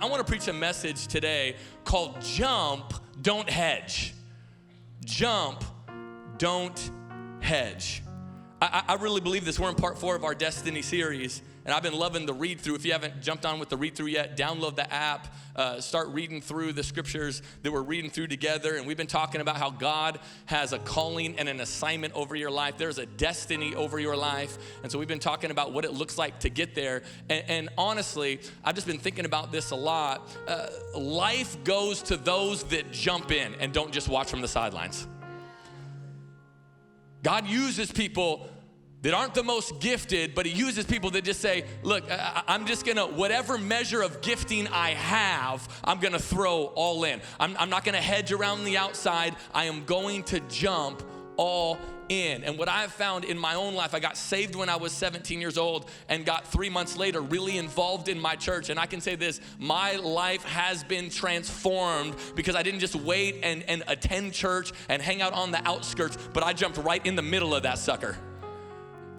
I want to preach a message today called Jump, Don't Hedge. Jump, Don't Hedge. I really believe this. We're in part 4 of our Destiny series, and I've been loving the read through. If you haven't jumped on with the read through yet, download the app, start reading through the scriptures that we're reading through together. And we've been talking about how God has a calling and an assignment over your life. There's a destiny over your life. And so we've been talking about what it looks like to get there. And honestly, I've just been thinking about this a lot. Life goes to those that jump in and don't just watch from the sidelines. God uses people that aren't the most gifted, but he uses people that just say, look, I'm just gonna, whatever measure of gifting I have, I'm gonna throw all in. I'm not gonna hedge around the outside. I am going to jump all in. And what I've found in my own life, I got saved when I was 17 years old and got 3 months later really involved in my church. And I can say this, my life has been transformed because I didn't just wait and attend church and hang out on the outskirts, but I jumped right in the middle of that sucker.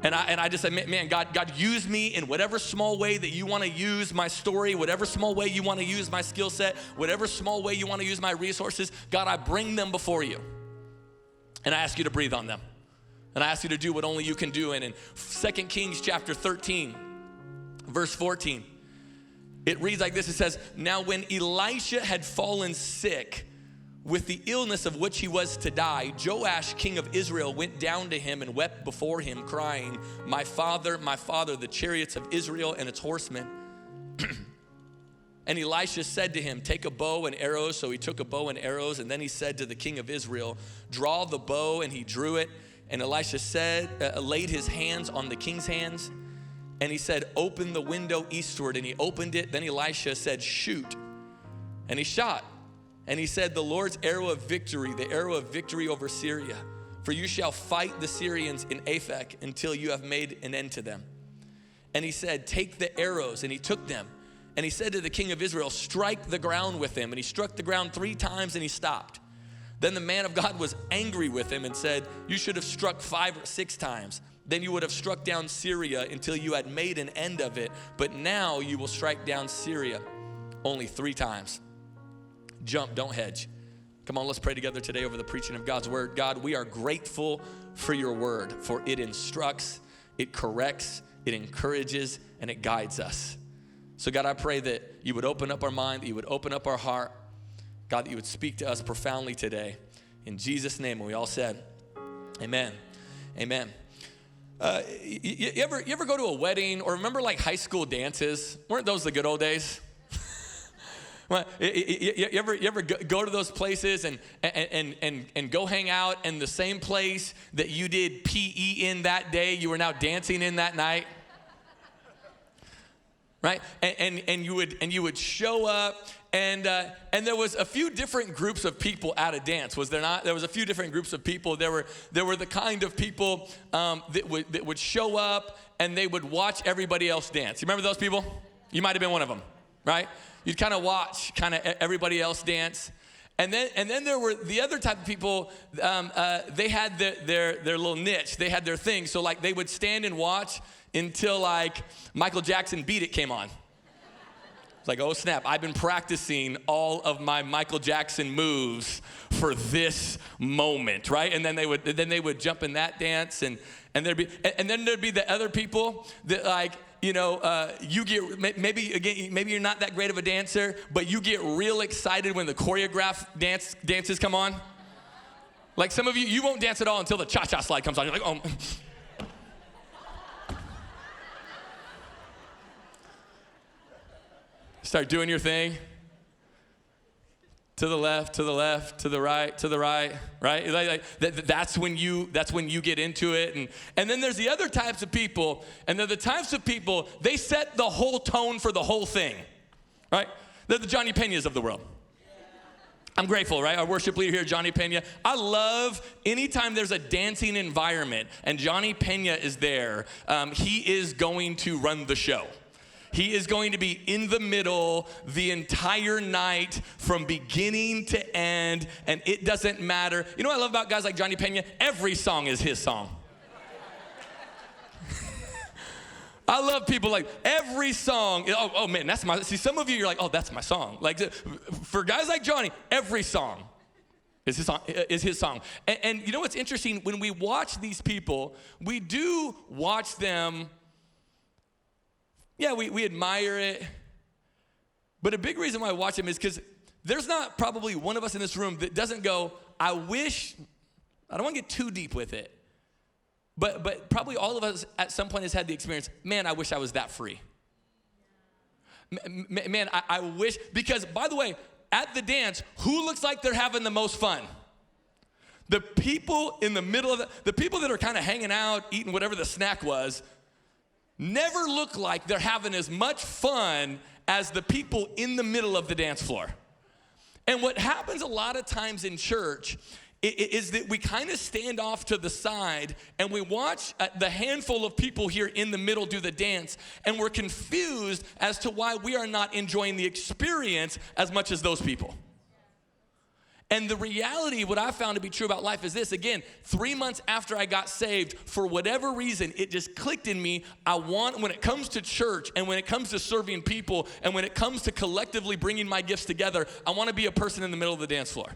And I just said, man, God, use me in whatever small way that you want to use my story, whatever small way you want to use my skill set, whatever small way you want to use my resources. God, I bring them before you. And I ask you to breathe on them. And I ask you to do what only you can do. And in 2 Kings chapter 13, verse 14, it reads like this. It says, now when Elisha had fallen sick with the illness of which he was to die, Joash, king of Israel, went down to him and wept before him, crying, my father, the chariots of Israel and its horsemen. And Elisha said to him, take a bow and arrows. So he took a bow and arrows. And then he said to the king of Israel, draw the bow. And he drew it. And Elisha laid his hands on the king's hands. And he said, open the window eastward. And he opened it. Then Elisha said, shoot. And he shot. And he said, the Lord's arrow of victory, the arrow of victory over Syria. For you shall fight the Syrians in Aphek until you have made an end to them. And he said, take the arrows. And he took them. And he said to the king of Israel, strike the ground with them. And he struck the ground 3 times and he stopped. Then the man of God was angry with him and said, you should have struck 5 or 6 times. Then you would have struck down Syria until you had made an end of it. But now you will strike down Syria only 3 times. Jump, don't hedge. Come on, let's pray together today over the preaching of God's word. God, we are grateful for your word, for it instructs, it corrects, it encourages, and it guides us. So God, I pray that you would open up our mind, that you would open up our heart. God, that you would speak to us profoundly today. In Jesus' name, and we all said, amen, amen. You ever go to a wedding or remember like high school dances? Weren't those the good old days? You ever go to those places and go hang out in the same place that you did PE in that day, you were now dancing in that night? Right? And you would show up and there was a few different groups of people at a dance, was there not? There was a few different groups of people. There were the kind of people that would show up and they would watch everybody else dance. You remember those people? You might have been one of them, right? You'd kind of watch everybody else dance. And then there were the other type of people, they had their little niche. They had their thing. So like they would stand and watch until like Michael Jackson Beat It came on. It's like, oh snap, I've been practicing all of my Michael Jackson moves for this moment, right? And then they would jump in that dance and then there'd be the other people that like, you know, you get, maybe you're not that great of a dancer, but you get real excited when the choreographed dances come on. Like some of you won't dance at all until the cha-cha slide comes on. You're like, oh. Start doing your thing. To the left, to the left, to the right, right? Like that's when you get into it. And then there's the other types of people, and they're the types of people, they set the whole tone for the whole thing, right? They're the Johnny Penas of the world. I'm grateful, right? Our worship leader here, Johnny Pena. I love anytime there's a dancing environment and Johnny Pena is there, he is going to run the show. He is going to be in the middle the entire night from beginning to end, and it doesn't matter. You know what I love about guys like Johnny Pena? Every song is his song. I love people like every song. Oh man, that's my, see some of you, you're like, oh, that's my song. Like for guys like Johnny, every song is his song. And you know what's interesting? When we watch these people, we do watch them, yeah, we admire it. But a big reason why I watch them is because there's not probably one of us in this room that doesn't go, I don't want to get too deep with it. But probably all of us at some point has had the experience, man, I wish I was that free. Man, I wish, because by the way, at the dance, who looks like they're having the most fun? The people in the middle of the people that are kind of hanging out, eating whatever the snack was, never look like they're having as much fun as the people in the middle of the dance floor. And what happens a lot of times in church is that we kind of stand off to the side and we watch the handful of people here in the middle do the dance, and we're confused as to why we are not enjoying the experience as much as those people. And the reality, what I found to be true about life is this. Again, 3 months after I got saved, for whatever reason, it just clicked in me. When it comes to church and when it comes to serving people and when it comes to collectively bringing my gifts together, I want to be a person in the middle of the dance floor.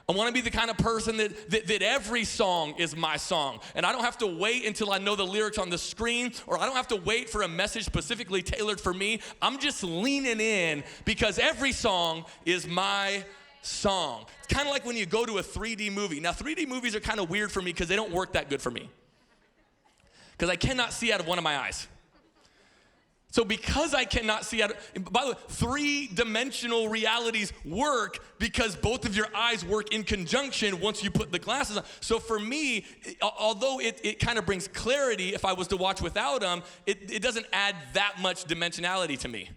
I want to be the kind of person that every song is my song. And I don't have to wait until I know the lyrics on the screen, or I don't have to wait for a message specifically tailored for me. I'm just leaning in because every song is my song. It's kind of like when you go to a 3D movie. Now, 3D movies are kind of weird for me because they don't work that good for me. Because I cannot see out of one of my eyes. So because I cannot see out, by the way, 3-dimensional realities work because both of your eyes work in conjunction once you put the glasses on. So for me, although it kind of brings clarity if I was to watch without them, it doesn't add that much dimensionality to me.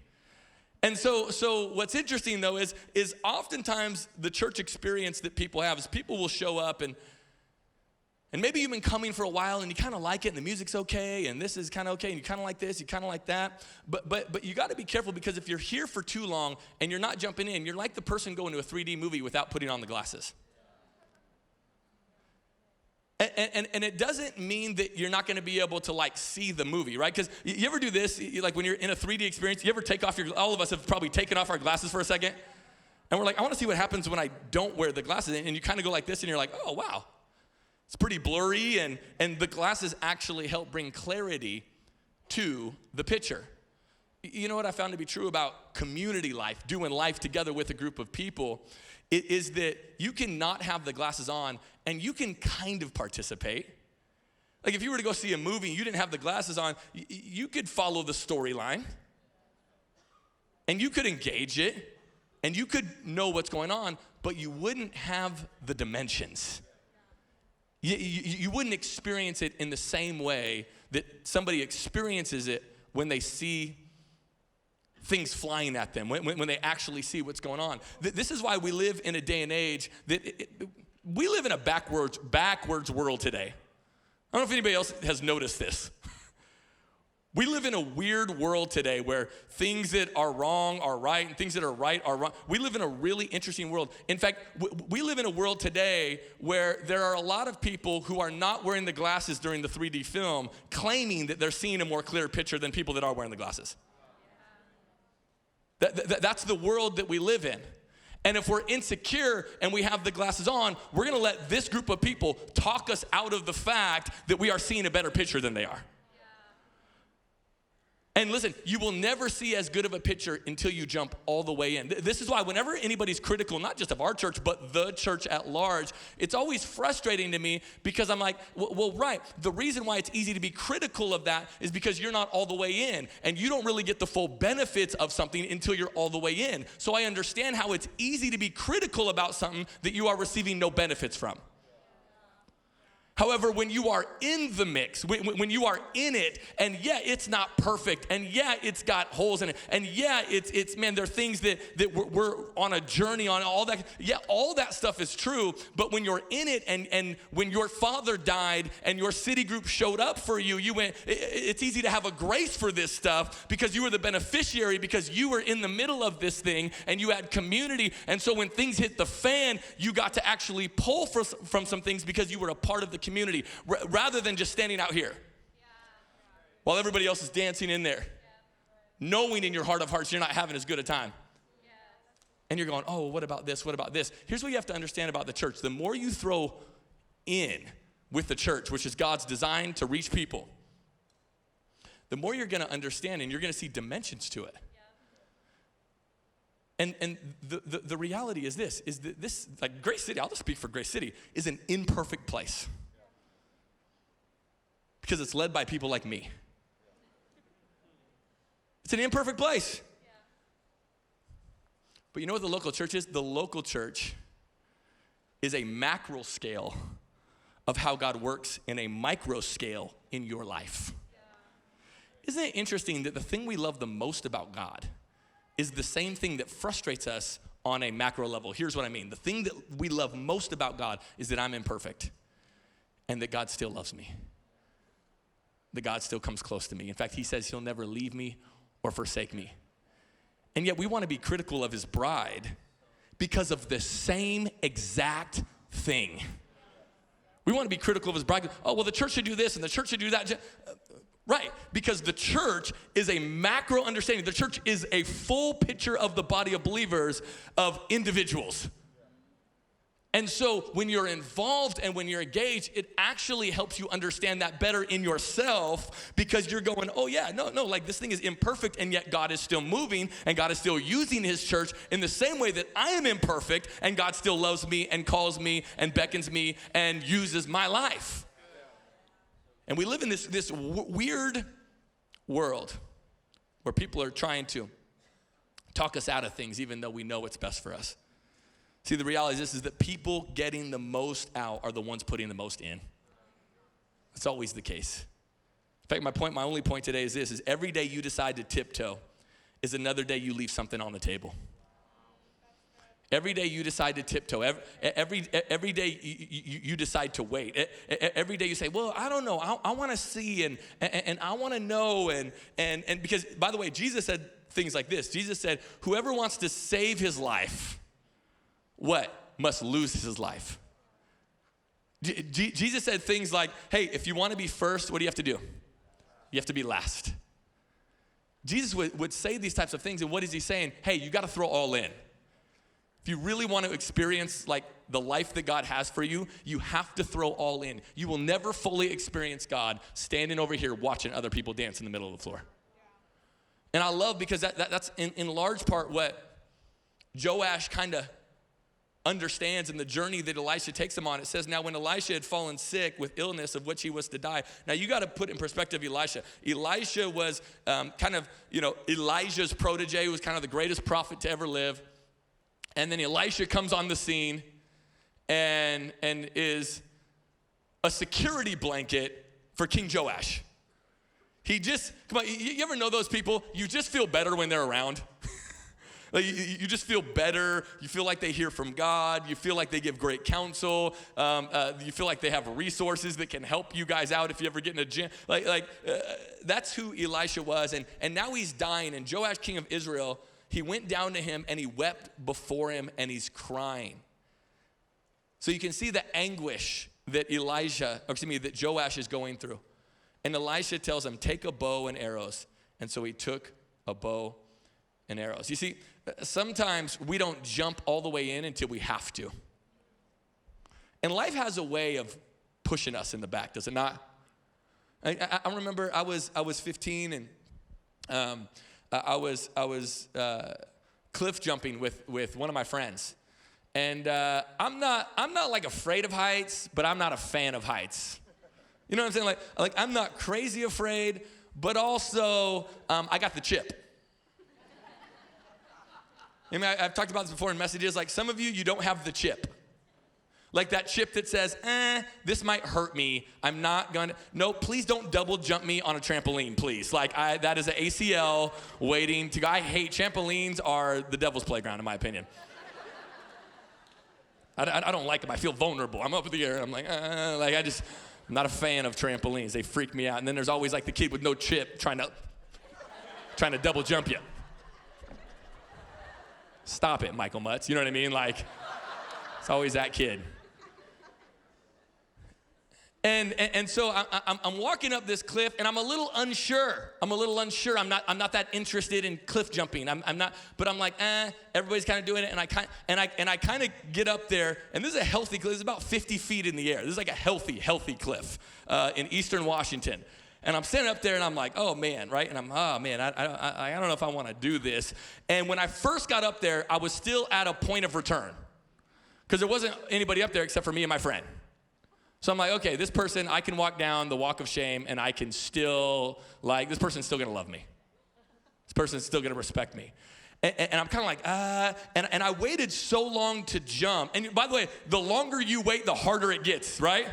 And so what's interesting though is oftentimes the church experience that people have is people will show up and maybe you've been coming for a while and you kind of like it and the music's okay and this is kind of okay and you kind of like this, you kind of like that. But you got to be careful because if you're here for too long and you're not jumping in, you're like the person going to a 3D movie without putting on the glasses. And it doesn't mean that you're not going to be able to like see the movie, right? Because you ever do this, like when you're in a 3D experience, you ever take off all of us have probably taken off our glasses for a second. And we're like, I want to see what happens when I don't wear the glasses. And you kind of go like this and you're like, oh, wow. It's pretty blurry, and the glasses actually help bring clarity to the picture. You know what I found to be true about community life, doing life together with a group of people, is that you can not have the glasses on and you can kind of participate. Like if you were to go see a movie and you didn't have the glasses on, you could follow the storyline and you could engage it and you could know what's going on, but you wouldn't have the dimensions. You wouldn't experience it in the same way that somebody experiences it when they see things flying at them, when they actually see what's going on. This is why we live in a day and age that we live in a backwards world today. I don't know if anybody else has noticed this. We live in a weird world today where things that are wrong are right and things that are right are wrong. We live in a really interesting world. In fact, we live in a world today where there are a lot of people who are not wearing the glasses during the 3D film claiming that they're seeing a more clear picture than people that are wearing the glasses. That's the world that we live in. And if we're insecure and we have the glasses on, we're going to let this group of people talk us out of the fact that we are seeing a better picture than they are. And listen, you will never see as good of a picture until you jump all the way in. This is why whenever anybody's critical, not just of our church, but the church at large, it's always frustrating to me because I'm like, well, right. The reason why it's easy to be critical of that is because you're not all the way in and you don't really get the full benefits of something until you're all the way in. So I understand how it's easy to be critical about something that you are receiving no benefits from. However, when you are in the mix, when you are in it, and yeah, it's not perfect, and yeah, it's got holes in it, and yeah, it's man, there are things that we're on a journey on, all that. Yeah, all that stuff is true, but when you're in it, and when your father died, and your city group showed up for you, you went, it's easy to have a grace for this stuff, because you were the beneficiary, because you were in the middle of this thing, and you had community, and so when things hit the fan, you got to actually pull from some things because you were a part of the community rather than just standing out here. while everybody else is dancing in there, knowing in your heart of hearts you're not having as good a time. And you're going, oh, what about this? What about this? Here's what you have to understand about the church. The more you throw in with the church, which is God's design to reach people, the more you're going to understand and you're going to see dimensions to it. And the reality is this, like Grace City, I'll just speak for Grace City, is an imperfect place. Because it's led by people like me. It's an imperfect place. But you know what the local church is? The local church is a macro scale of how God works in a micro scale in your life. Isn't it interesting that the thing we love the most about God is the same thing that frustrates us on a macro level? Here's what I mean. The thing that we love most about God is that I'm imperfect and that God still loves me. That God still comes close to me. In fact, he says he'll never leave me or forsake me. And yet we want to be critical of his bride because of the same exact thing. We want to be critical of his bride. Oh, well, the church should do this and the church should do that. Right, because the church is a macro understanding. The church is a full picture of the body of believers, of individuals. And so when you're involved and when you're engaged, it actually helps you understand that better in yourself, because you're going, oh yeah, no, like this thing is imperfect and yet God is still moving and God is still using his church in the same way that I am imperfect and God still loves me and calls me and beckons me and uses my life. And we live in this weird world where people are trying to talk us out of things even though we know what's best for us. See, the reality is that people getting the most out are the ones putting the most in. It's always the case. In fact, my only point today is this, is every day you decide to tiptoe is another day you leave something on the table. Every day you decide to tiptoe. Every day you decide to wait. Every day you say, well, I don't know. I want to see and I want to know. And because, by the way, Jesus said things like this. Jesus said, whoever wants to save his life, what? Must lose his life. Jesus said things like, hey, if you want to be first, what do you have to do? You have to be last. Jesus would say these types of things, and what is he saying? Hey, you got to throw all in. If you really want to experience like the life that God has for you, you have to throw all in. You will never fully experience God standing over here watching other people dance in the middle of the floor. And I love, because that's in large part what Joash kind of understands in the journey that Elisha takes him on. It says, now when Elisha had fallen sick with illness of which he was to die. Now you got to put in perspective Elisha. Elisha was kind of, Elijah's protege, was kind of the greatest prophet to ever live. And then Elisha comes on the scene and is a security blanket for King Joash. He just, come on, you ever know those people? You just feel better when they're around. Like you just feel better. You feel like they hear from God. You feel like they give great counsel. You feel like they have resources that can help you guys out if you ever get in a jam. That's who Elisha was. And now he's dying. And Joash, king of Israel, he went down to him and he wept before him and he's crying. So you can see the anguish that that Joash is going through. And Elisha tells him, take a bow and arrows. And so he took a bow and arrows. You see, sometimes we don't jump all the way in until we have to. And life has a way of pushing us in the back, does it not? I remember I was 15 and I was cliff jumping with one of my friends. And I'm not like afraid of heights, but I'm not a fan of heights. You know what I'm saying? Like I'm not crazy afraid, but also I got the chip. I mean, I've talked about this before in messages. Like some of you don't have the chip. Like that chip that says, this might hurt me. I'm not gonna, no, please don't double jump me on a trampoline, please. That is an ACL waiting to go. I hate trampolines are the devil's playground, in my opinion. I don't like them. I feel vulnerable. I'm up in the air. I'm like, I'm not a fan of trampolines. They freak me out. And then there's always like the kid with no chip trying to double jump you. Stop it, Michael Mutz. You know what I mean? Like, it's always that kid. And so I'm walking up this cliff, and I'm a little unsure. I'm not that interested in cliff jumping. I'm not, but I'm like, everybody's kind of doing it, and I kind of get up there, and this is a healthy cliff. It's about 50 feet in the air. This is like a healthy cliff in eastern Washington. And I'm standing up there, and I'm like, oh man, right? And I don't know if I want to do this. And when I first got up there, I was still at a point of return, because there wasn't anybody up there except for me and my friend. So I'm like, okay, this person, I can walk down the walk of shame, and I can still, this person's still going to love me. This person's still going to respect me. And I'm kind of like, and I waited so long to jump. And by the way, the longer you wait, the harder it gets, right?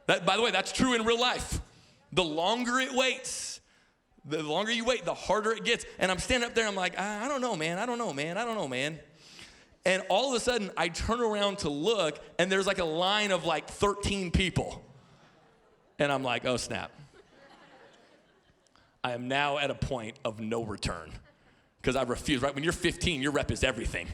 By the way, that's true in real life. The longer it waits, the longer you wait, the harder it gets. And I'm standing up there, I'm like, I don't know, man. And all of a sudden, I turn around to look, and there's like a line of 13 people. And I'm like, oh, snap. I am now at a point of no return, because I refuse, right? When you're 15, your rep is everything.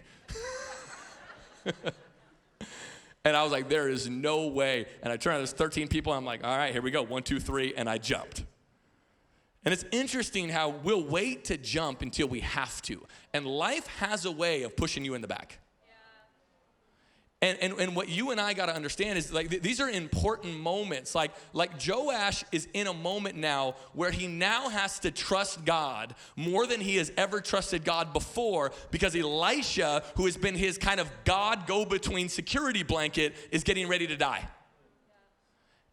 And I was like, there is no way. And I turned around, there's 13 people, and I'm like, all right, here we go, 1, 2, 3, and I jumped. And it's interesting how we'll wait to jump until we have to. And life has a way of pushing you in the back. Yeah. And what you and I got to understand is these are important moments. Like Joash is in a moment now where he now has to trust God more than he has ever trusted God before, because Elisha, who has been his kind of God go-between security blanket, is getting ready to die.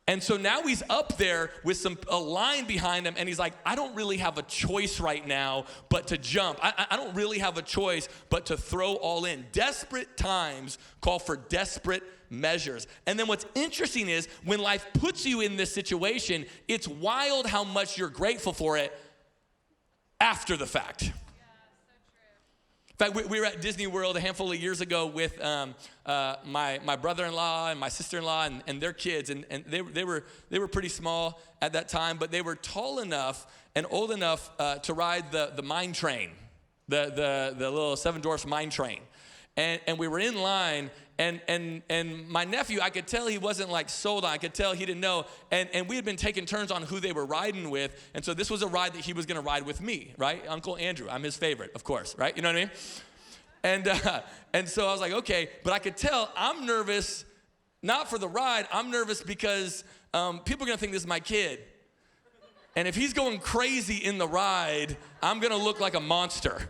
And so now he's up there with a line behind him, and he's like, I don't really have a choice right now but to jump. I don't really have a choice but to throw all in. Desperate times call for desperate measures. And then what's interesting is when life puts you in this situation, it's wild how much you're grateful for it after the fact. In fact, we were at Disney World a handful of years ago with my brother-in-law and my sister-in-law and their kids, and they were pretty small at that time, but they were tall enough and old enough to ride the mine train, the little Seven Dwarfs mine train, and we were in line. And my nephew, I could tell he wasn't sold on. I could tell he didn't know. And we had been taking turns on who they were riding with. And so this was a ride that he was going to ride with me, right? Uncle Andrew, I'm his favorite, of course, right? You know what I mean? And so I was like, okay. But I could tell I'm nervous, not for the ride. I'm nervous because people are going to think this is my kid. And if he's going crazy in the ride, I'm going to look like a monster.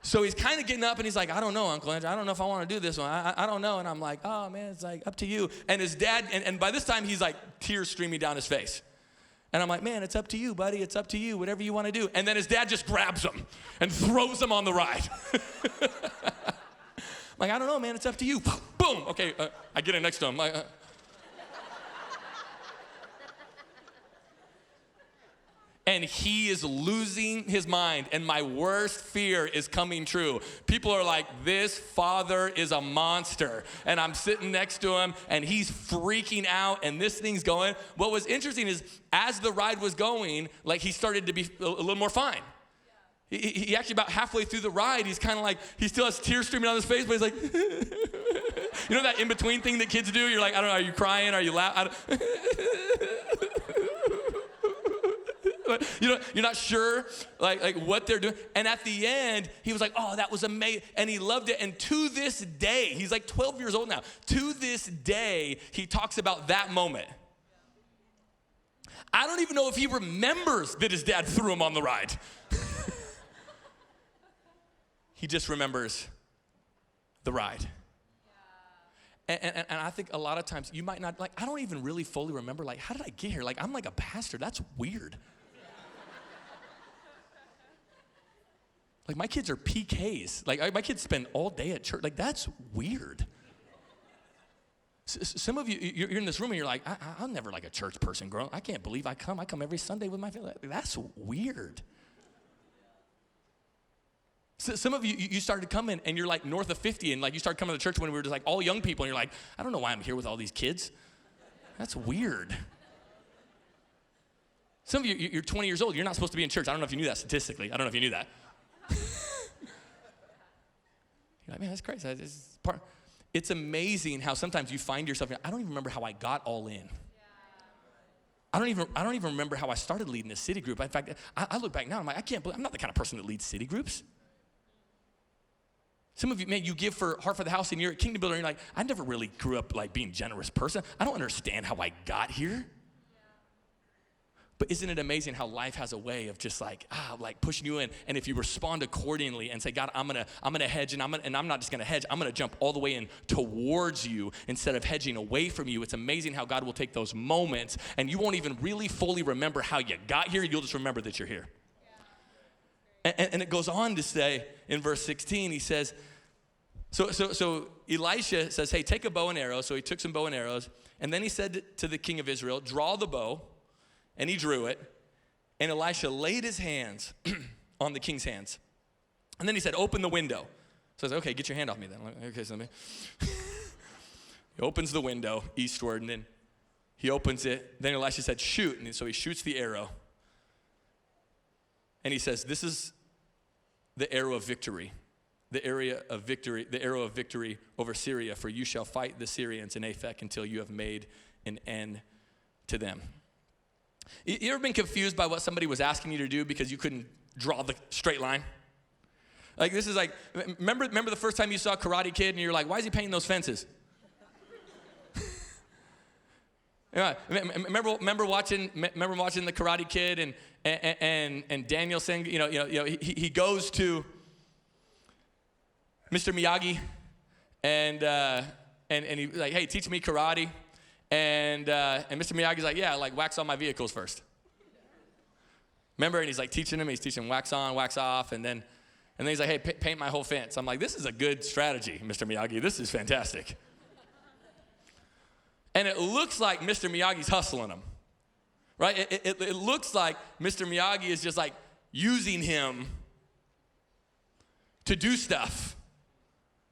So he's kind of getting up, and he's like, I don't know, Uncle Andrew. I don't know if I want to do this one. I don't know. And I'm like, oh, man, it's up to you. And his dad, and by this time, he's tears streaming down his face. And I'm like, man, it's up to you, buddy. It's up to you, whatever you want to do. And then his dad just grabs him and throws him on the ride. I'm I don't know, man. It's up to you. Boom. Okay, I get in next to him. And he is losing his mind, and my worst fear is coming true. People are like, this father is a monster. And I'm sitting next to him, and he's freaking out, and this thing's going. What was interesting is, as the ride was going, he started to be a little more fine. He actually, about halfway through the ride, he's kind of he still has tears streaming down his face, but he's like, you know that in-between thing that kids do? You're like, I don't know, are you crying? Are you laughing? You're not sure what they're doing. And at the end, he was like, oh, that was amazing. And he loved it. And to this day, he's 12 years old now. To this day, he talks about that moment. I don't even know if he remembers that his dad threw him on the ride. He just remembers the ride. And I think a lot of times you might not, I don't even really fully remember, how did I get here? I'm a pastor. That's weird. My kids are PKs. My kids spend all day at church. That's weird. Some of you, you're in this room and you're like, I'm never a church person, girl. I can't believe I come every Sunday with my family. That's weird. So some of you started coming and you're north of 50 and you started coming to church when we were just all young people and you're like, I don't know why I'm here with all these kids. That's weird. Some of you, you're 20 years old. You're not supposed to be in church. I don't know if you knew that statistically. I don't know if you knew that. You're like, man, that's crazy. it's amazing how sometimes you find yourself, I don't even remember how I got all in. I don't even remember how I started leading a city group. In fact, I look back now, I'm like, I can't believe, I'm not the kind of person that leads city groups. Some of you, man, you give for Heart for the House and you're a kingdom builder and you're like, I never really grew up like being a generous person. I don't understand how I got here. But isn't it amazing how life has a way of just like pushing you in, and if you respond accordingly and say, God, I'm gonna hedge, and I'm not just gonna hedge, I'm gonna jump all the way in towards you instead of hedging away from you. It's amazing how God will take those moments, and you won't even really fully remember how you got here. You'll just remember that you're here. And it goes on to say in verse 16, he says, so Elisha says, hey, take a bow and arrow. So he took some bow and arrows, and then he said to the king of Israel, draw the bow. And he drew it, and Elisha laid his hands on the king's hands. And then he said, open the window. So I said, okay, get your hand off me then. Okay, so let me. He opens the window eastward, and then he opens it. Then Elisha said, shoot. And so he shoots the arrow. And he says, this is the arrow of victory. The arrow of victory over Syria, for you shall fight the Syrians in Aphek until you have made an end to them. You ever been confused by what somebody was asking you to do because you couldn't draw the straight line? Like this is like, remember the first time you saw Karate Kid and you're like, why is he painting those fences? Yeah, remember watching the Karate Kid and Daniel saying, he goes to Mr. Miyagi and he's like, hey, teach me karate. And Mr. Miyagi's like, yeah, like wax on my vehicles first. Remember? And he's like teaching him wax on, wax off. And then he's like, hey, paint my whole fence. I'm like, this is a good strategy, Mr. Miyagi. This is fantastic. And it looks like Mr. Miyagi's hustling him, right? It looks like Mr. Miyagi is just like using him to do stuff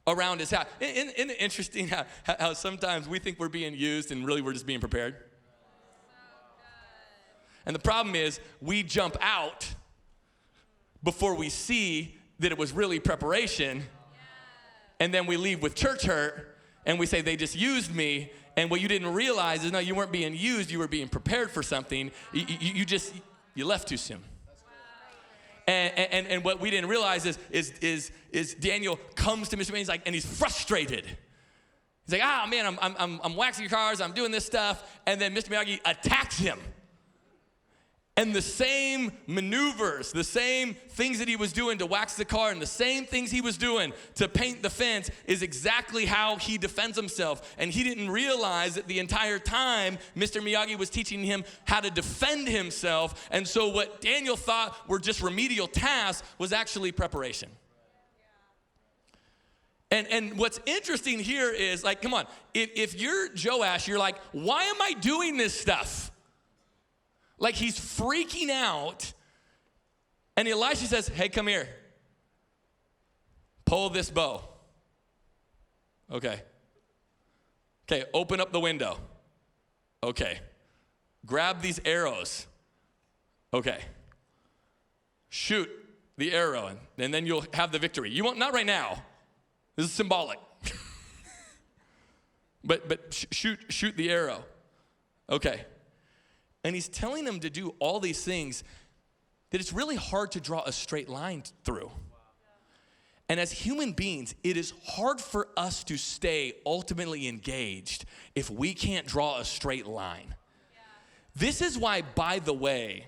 around his house. Isn't it interesting how sometimes we think we're being used and really we're just being prepared? And the problem is we jump out before we see that it was really preparation, and then we leave with church hurt and we say they just used me, and what you didn't realize is no, you weren't being used, you were being prepared for something. You left too soon. And what we didn't realize is Daniel comes to Mr. Miyagi, and he's frustrated. He's like, man, I'm waxing cars, I'm doing this stuff, and then Mr. Miyagi attacks him. And the same maneuvers, the same things that he was doing to wax the car, and the same things he was doing to paint the fence is exactly how he defends himself. And he didn't realize that the entire time Mr. Miyagi was teaching him how to defend himself. And so what Daniel thought were just remedial tasks was actually preparation. And what's interesting here is, like, come on, if you're Joash, you're like, why am I doing this stuff? Like, he's freaking out. And Elisha says, hey, come here. Pull this bow. Okay, open up the window. Okay. Grab these arrows. Okay. Shoot the arrow, and then you'll have the victory. You won't, not right now. This is symbolic. but shoot the arrow. Okay. And he's telling them to do all these things that it's really hard to draw a straight line through. And as human beings, it is hard for us to stay ultimately engaged if we can't draw a straight line. This is why, by the way,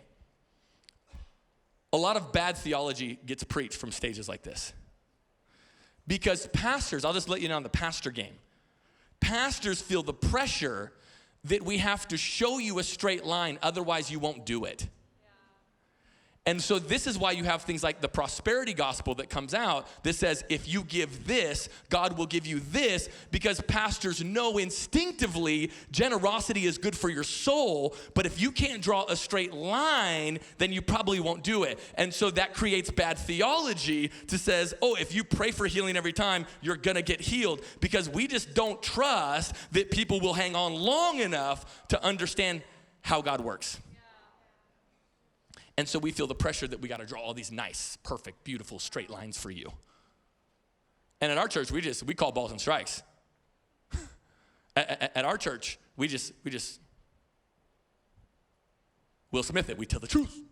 a lot of bad theology gets preached from stages like this. Because pastors, I'll just let you know on the pastor game, pastors feel the pressure that we have to show you a straight line, otherwise you won't do it. And so this is why you have things like the prosperity gospel that comes out that says, if you give this, God will give you this, because pastors know instinctively generosity is good for your soul, but if you can't draw a straight line, then you probably won't do it. And so that creates bad theology that says, if you pray for healing every time, you're gonna get healed, because we just don't trust that people will hang on long enough to understand how God works. And so we feel the pressure that we got to draw all these nice, perfect, beautiful, straight lines for you. And in our church, we call balls and strikes. At our church, we just Will Smith it. We tell the truth.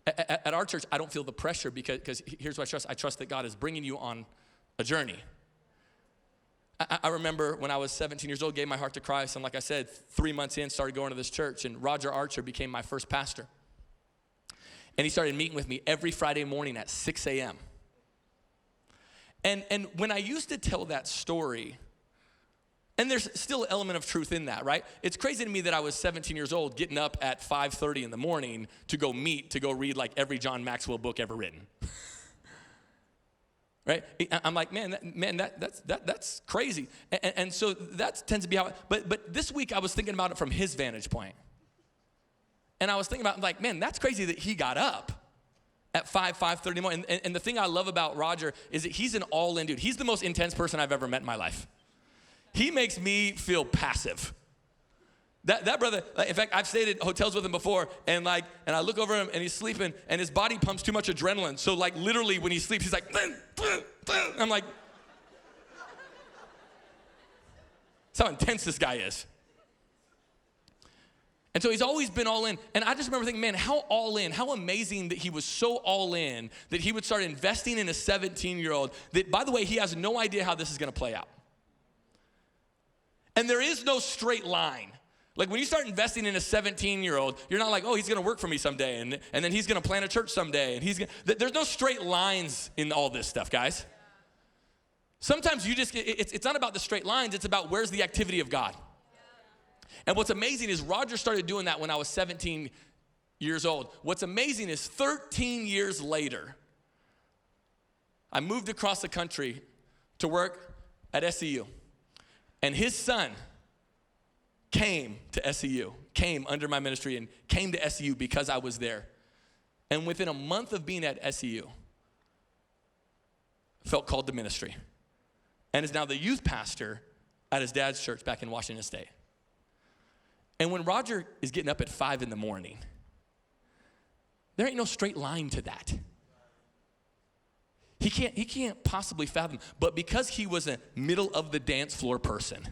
At our church, I don't feel the pressure because here's what I trust. I trust that God is bringing you on a journey. I remember when I was 17 years old, gave my heart to Christ, and like I said, 3 months in, started going to this church, and Roger Archer became my first pastor. And he started meeting with me every Friday morning at 6 a.m. And when I used to tell that story, and there's still an element of truth in that, right? It's crazy to me that I was 17 years old getting up at 5:30 in the morning to go read like every John Maxwell book ever written. Right? I'm like, that's crazy. And so that tends to be how, but this week I was thinking about it from his vantage point. And I was thinking about, like, man, that's crazy that he got up at 5:30 in the morning. And the thing I love about Roger is that he's an all-in dude. He's the most intense person I've ever met in my life. He makes me feel passive. That brother, in fact, I've stayed at hotels with him before, and I look over him, and he's sleeping, and his body pumps too much adrenaline. So, like, literally, when he sleeps, he's like, I'm like, that's how intense this guy is. And so he's always been all in. And I just remember thinking, man, how all in, how amazing that he was so all in that he would start investing in a 17-year-old that, by the way, he has no idea how this is going to play out. And there is no straight line. Like when you start investing in a 17-year-old, you're not like, oh, he's going to work for me someday, and then he's going to plant a church someday, and there's no straight lines in all this stuff, guys. Sometimes it's not about the straight lines, it's about where's the activity of God. And what's amazing is Roger started doing that when I was 17 years old. What's amazing is 13 years later, I moved across the country to work at SEU. And his son came to SEU, came under my ministry and came to SEU because I was there. And within a month of being at SEU, felt called to ministry. And is now the youth pastor at his dad's church back in Washington State. And when Roger is getting up at 5 in the morning, there ain't no straight line to that. He can't possibly fathom. But because he was a middle of the dance floor person,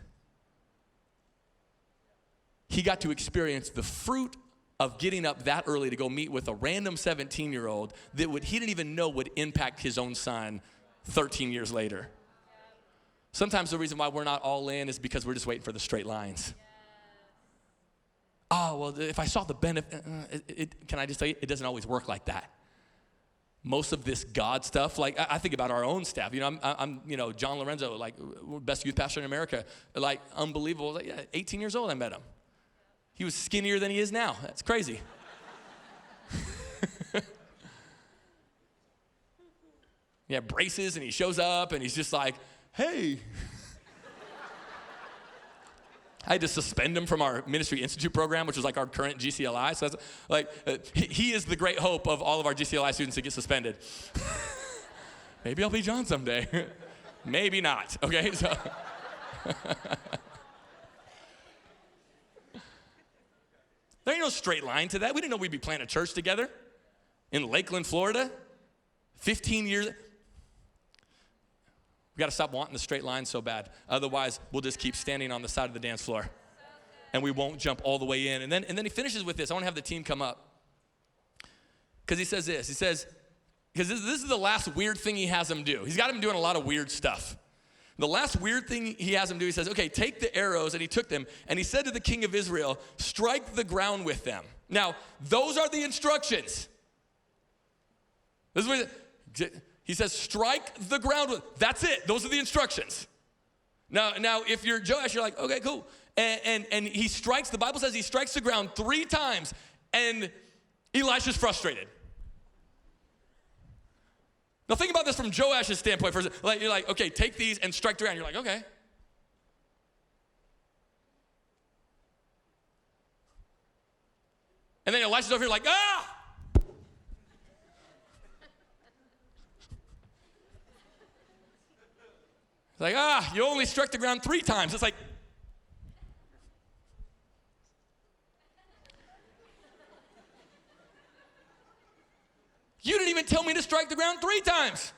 he got to experience the fruit of getting up that early to go meet with a random 17-year-old that he didn't even know would impact his own son 13 years later. Sometimes the reason why we're not all in is because we're just waiting for the straight lines. Oh, well, if I saw the benefit, can I just tell you, it doesn't always work like that. Most of this God stuff, like I think about our own staff. I'm John Lorenzo, like best youth pastor in America, like unbelievable. Like, 18 years old, I met him. He was skinnier than he is now. That's crazy. Yeah, braces, and he shows up, and he's just like, hey. I had to suspend him from our Ministry Institute program, which was like our current GCLI. So that's like, he is the great hope of all of our GCLI students to get suspended. Maybe I'll be John someday. Maybe not, okay? So, there ain't no straight line to that. We didn't know we'd be planting a church together in Lakeland, Florida. 15 years. We got to stop wanting the straight line so bad. Otherwise, we'll just keep standing on the side of the dance floor. And we won't jump all the way in. And then he finishes with this. I want to have the team come up. Because he says this. He says, because this is the last weird thing he has them do. He's got him doing a lot of weird stuff. The last weird thing he has him do, he says, okay, take the arrows. And he took them. And he said to the king of Israel, strike the ground with them. Now, those are the instructions. This is what he says, strike the ground with, that's it. Those are the instructions. Now, if you're Joash, you're like, okay, cool. And he strikes, the Bible says he strikes the ground 3 times, and Elisha's frustrated. Now think about this from Joash's standpoint. You're like, okay, take these and strike the ground. You're like, okay. And then Elisha's over here like, ah! Like, you only struck the ground 3 times. It's like, you didn't even tell me to strike the ground 3 times.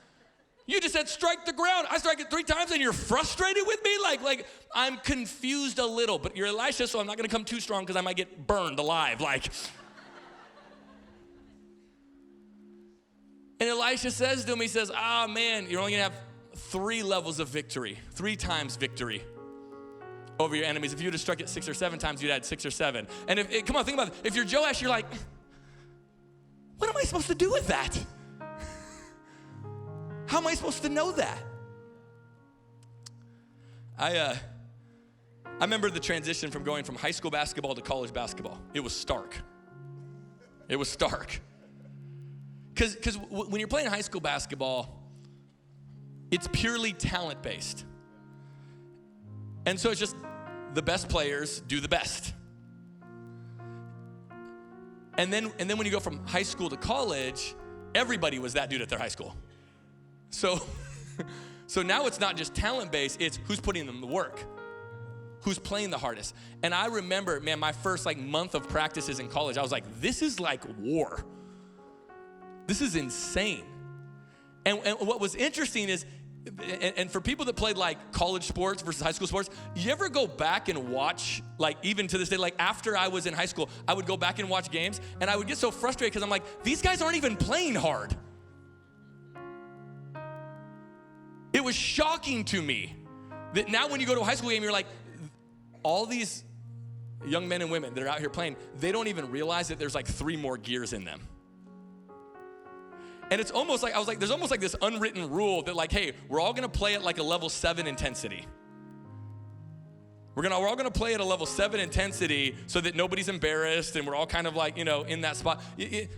You just said strike the ground. I strike it 3 times and you're frustrated with me? Like I'm confused a little, but you're Elisha, so I'm not gonna come too strong because I might get burned alive. And Elisha says to him, he says, man, you're only gonna have 3 levels of victory, 3 times victory over your enemies. If you would have struck it 6 or 7 times, you'd had 6 or 7. And come on, think about it. If you're Joash, you're like, what am I supposed to do with that? How am I supposed to know that? I remember the transition from going from high school basketball to college basketball. It was stark. It was stark. Because when you're playing high school basketball, it's purely talent-based. And so it's just the best players do the best. And then when you go from high school to college, everybody was that dude at their high school. So now it's not just talent-based, it's who's putting in the work, who's playing the hardest. And I remember, man, my first month of practices in college, I was like, this is like war. This is insane. And what was interesting is, and for people that played college sports versus high school sports, you ever go back and watch, even to this day, after I was in high school, I would go back and watch games, and I would get so frustrated because I'm like, these guys aren't even playing hard. It was shocking to me that now when you go to a high school game, you're like, all these young men and women that are out here playing, they don't even realize that there's 3 more gears in them. And it's almost like, I was like, there's almost this unwritten rule that hey, we're all gonna play at a level 7 intensity. We're all gonna play at a level 7 intensity so that nobody's embarrassed and we're all kind of in that spot.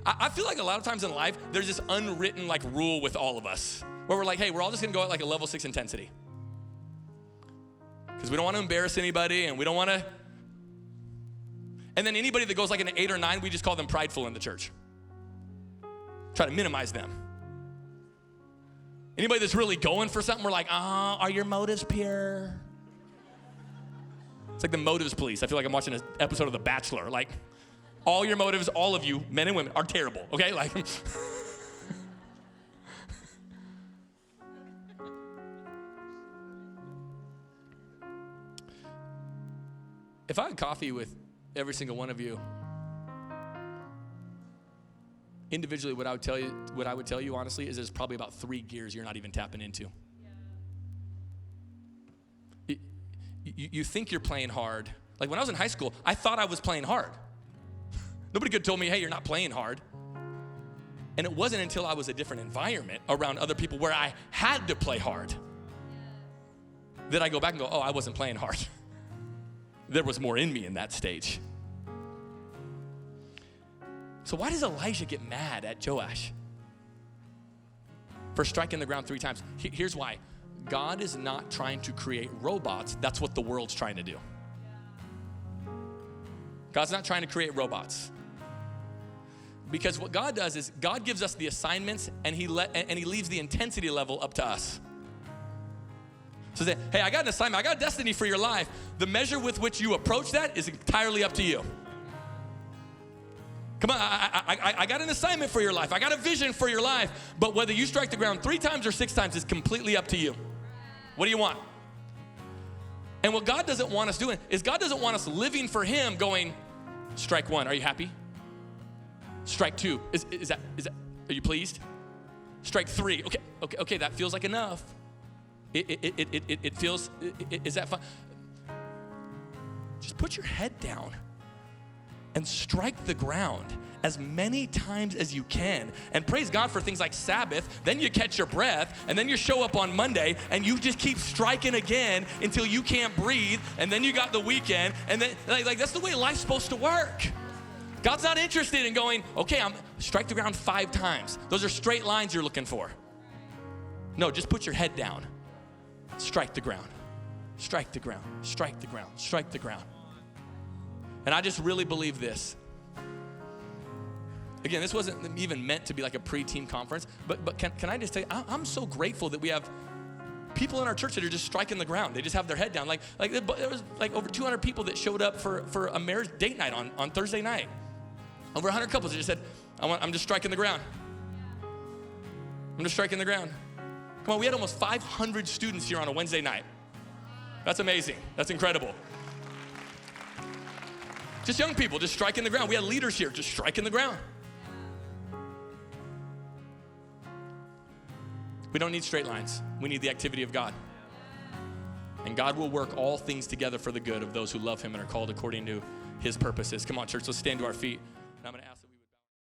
I feel like a lot of times in life, there's this unwritten rule with all of us where we're like, hey, we're all just gonna go at a level 6 intensity. Because we don't wanna embarrass anybody and we don't wanna, and then anybody that goes an 8 or 9, we just call them prideful in the church. Try to minimize them. Anybody that's really going for something, we're like, are your motives pure? It's like the motives police. I feel like I'm watching an episode of The Bachelor. All your motives, all of you, men and women, are terrible, okay? If I had coffee with every single one of you, individually, what I would tell you honestly is there's probably about 3 gears you're not even tapping into. You think you're playing hard. When I was in high school, I thought I was playing hard. Nobody could have told me, hey, you're not playing hard. And it wasn't until I was a different environment around other people where I had to play hard that I go back and go, oh, I wasn't playing hard. There was more in me in that stage. So why does Elijah get mad at Joash for striking the ground 3 times? Here's why. God is not trying to create robots. That's what the world's trying to do. God's not trying to create robots. Because what God does is God gives us the assignments and he leaves the intensity level up to us. So say, hey, I got an assignment, I got a destiny for your life. The measure with which you approach that is entirely up to you. Come on, I got an assignment for your life. I got a vision for your life. But whether you strike the ground 3 times or 6 times is completely up to you. What do you want? And what God doesn't want us doing is God doesn't want us living for him going, strike 1, are you happy? Strike 2, is that, are you pleased? Strike 3, okay, that feels like enough. It feels, is that fun? Just put your head down and strike the ground as many times as you can. And praise God for things like Sabbath. Then you catch your breath, and then you show up on Monday, and you just keep striking again until you can't breathe, and then you got the weekend, and then that's the way life's supposed to work. God's not interested in going, okay, I'm strike the ground 5 times. Those are straight lines you're looking for. No, just put your head down. Strike the ground. Strike the ground. Strike the ground. Strike the ground. And I just really believe this. Again, this wasn't even meant to be like a pre-team conference, but can I just tell you, I'm so grateful that we have people in our church that are just striking the ground. They just have their head down. There was over 200 people that showed up for a marriage date night on Thursday night. Over 100 couples that just said, I'm just striking the ground. I'm just striking the ground. Come on, we had almost 500 students here on a Wednesday night. That's amazing. That's incredible. Just young people, just striking the ground. We had leaders here, just striking the ground. We don't need straight lines. We need the activity of God. And God will work all things together for the good of those who love him and are called according to his purposes. Come on, church, let's stand to our feet. And I'm going to ask